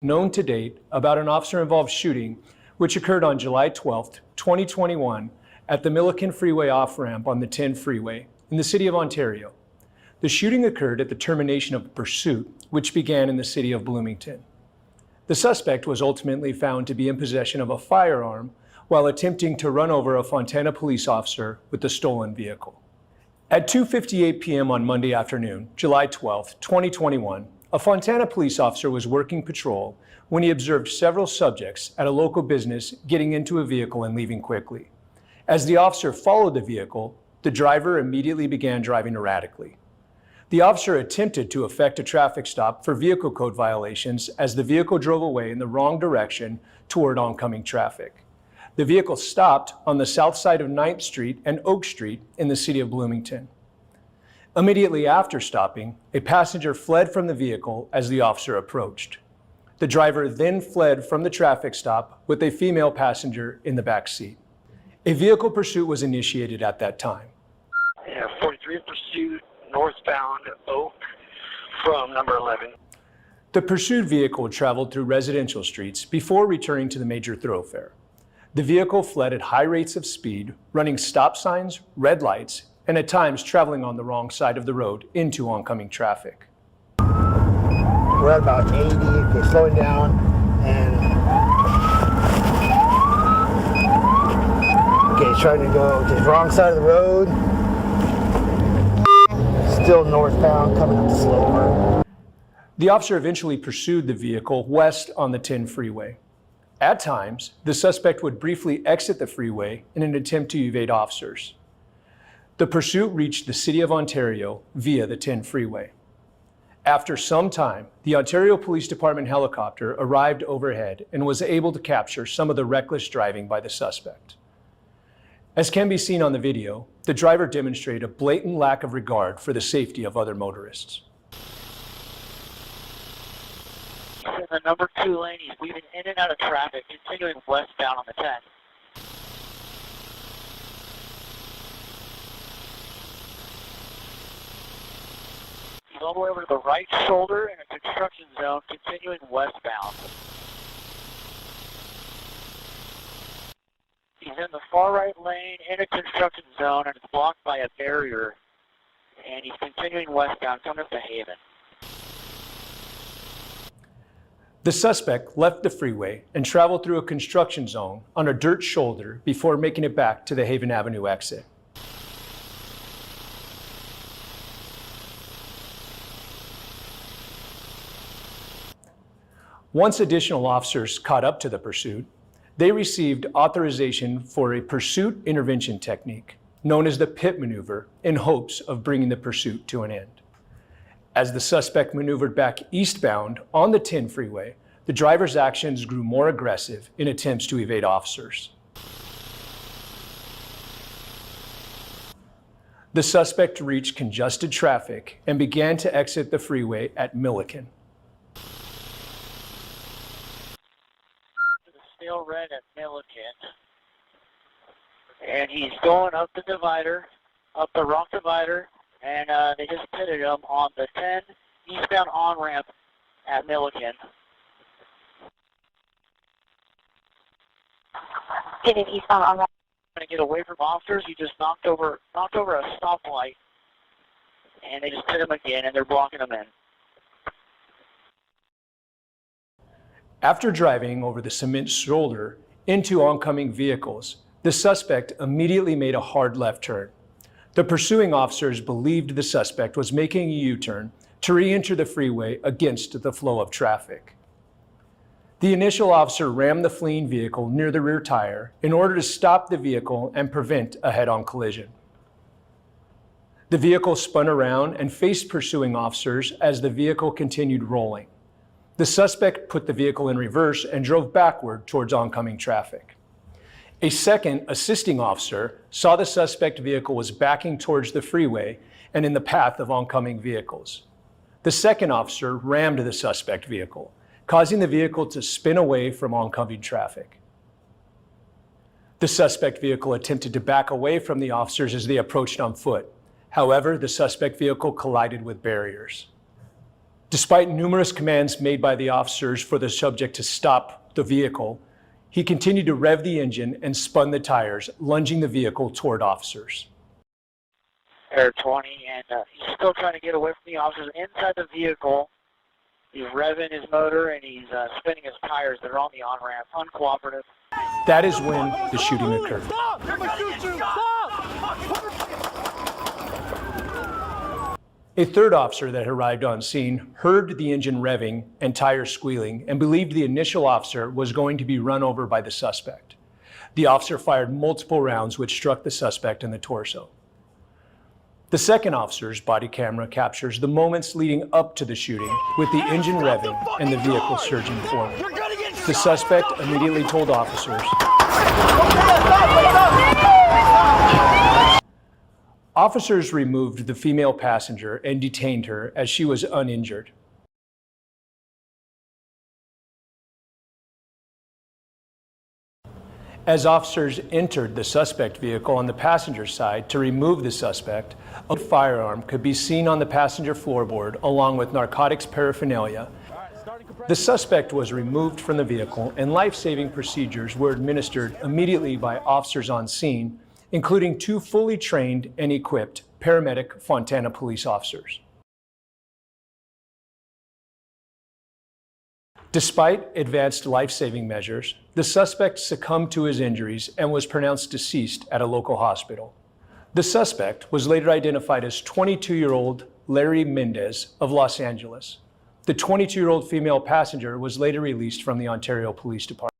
known to date about an officer-involved shooting which occurred on July 12, 2021 at the Milliken Freeway off-ramp on the 10 Freeway in the city of Ontario. The shooting occurred at the termination of a pursuit which began in the city of Bloomington. The suspect was ultimately found to be in possession of a firearm while attempting to run over a Fontana police officer with the stolen vehicle. At 2:58 p.m. on Monday afternoon, July 12, 2021, a Fontana police officer was working patrol when he observed several subjects at a local business getting into a vehicle and leaving quickly. As the officer followed the vehicle, the driver immediately began driving erratically. The officer attempted to effect a traffic stop for vehicle code violations as the vehicle drove away in the wrong direction toward oncoming traffic. The vehicle stopped on the south side of 9th Street and Oak Street in the city of Bloomington. Immediately after stopping, a passenger fled from the vehicle as the officer approached. The driver then fled from the traffic stop with a female passenger in the back seat. A vehicle pursuit was initiated at that time. 43 pursuit, northbound Oak from number 11. The pursued vehicle traveled through residential streets before returning to the major thoroughfare. The vehicle fled at high rates of speed, running stop signs, red lights, and at times traveling on the wrong side of the road into oncoming traffic. We're at about 80, okay, slowing down, and okay, trying to go to the wrong side of the road. Still northbound, coming up slower. The officer eventually pursued the vehicle west on the 10 Freeway. At times, the suspect would briefly exit the freeway in an attempt to evade officers. The pursuit reached the city of Ontario via the 10 Freeway. After some time, the Ontario Police Department helicopter arrived overhead and was able to capture some of the reckless driving by the suspect. As can be seen on the video, the driver demonstrated a blatant lack of regard for the safety of other motorists. He's in the number 2 lane, he's weaving in and out of traffic, continuing westbound on the 10. He's all the way over to the right shoulder in a construction zone, continuing westbound. He's in the far right lane in a construction zone and it's blocked by a barrier. And he's continuing westbound, coming up to Haven. The suspect left the freeway and traveled through a construction zone on a dirt shoulder before making it back to the Milliken Avenue exit. Once additional officers caught up to the pursuit, they received authorization for a pursuit intervention technique known as the pit maneuver in hopes of bringing the pursuit to an end. As the suspect maneuvered back eastbound on the 10 Freeway, the driver's actions grew more aggressive in attempts to evade officers. The suspect reached congested traffic and began to exit the freeway at Milliken. Still red at Milliken. And he's going up the divider, up the wrong divider, and they just pitted him on the 10 eastbound on-ramp at Milliken. Pitted eastbound on-ramp. Trying to get away from officers, he just knocked over a stoplight, and they just hit him again, and they're blocking him in. After driving over the cement shoulder into oncoming vehicles, the suspect immediately made a hard left turn. The pursuing officers believed the suspect was making a U-turn to re-enter the freeway against the flow of traffic. The initial officer rammed the fleeing vehicle near the rear tire in order to stop the vehicle and prevent a head-on collision. The vehicle spun around and faced pursuing officers as the vehicle continued rolling. The suspect put the vehicle in reverse and drove backward towards oncoming traffic. A second assisting officer saw the suspect vehicle was backing towards the freeway and in the path of oncoming vehicles. The second officer rammed the suspect vehicle, causing the vehicle to spin away from oncoming traffic. The suspect vehicle attempted to back away from the officers as they approached on foot. However, the suspect vehicle collided with barriers. Despite numerous commands made by the officers for the subject to stop the vehicle, he continued to rev the engine and spun the tires, lunging the vehicle toward officers. Air 20, and he's still trying to get away from the officers inside the vehicle. He's revving his motor and he's spinning his tires that are on the on-ramp, uncooperative. That is when the shooting occurred. Stop! I'm gonna shoot you! Stop! A third officer that arrived on scene heard the engine revving and tires squealing and believed the initial officer was going to be run over by the suspect. The officer fired multiple rounds which struck the suspect in the torso. The second officer's body camera captures the moments leading up to the shooting with the engine revving and the vehicle surging forward. The suspect immediately told officers. Officers removed the female passenger and detained her as she was uninjured. As officers entered the suspect vehicle on the passenger side to remove the suspect, a firearm could be seen on the passenger floorboard along with narcotics paraphernalia. The suspect was removed from the vehicle and life-saving procedures were administered immediately by officers on scene, including 2 fully trained and equipped paramedic Fontana police officers. Despite advanced life-saving measures, the suspect succumbed to his injuries and was pronounced deceased at a local hospital. The suspect was later identified as 22-year-old Larry Mendez of Los Angeles. The 22-year-old female passenger was later released from the Ontario Police Department.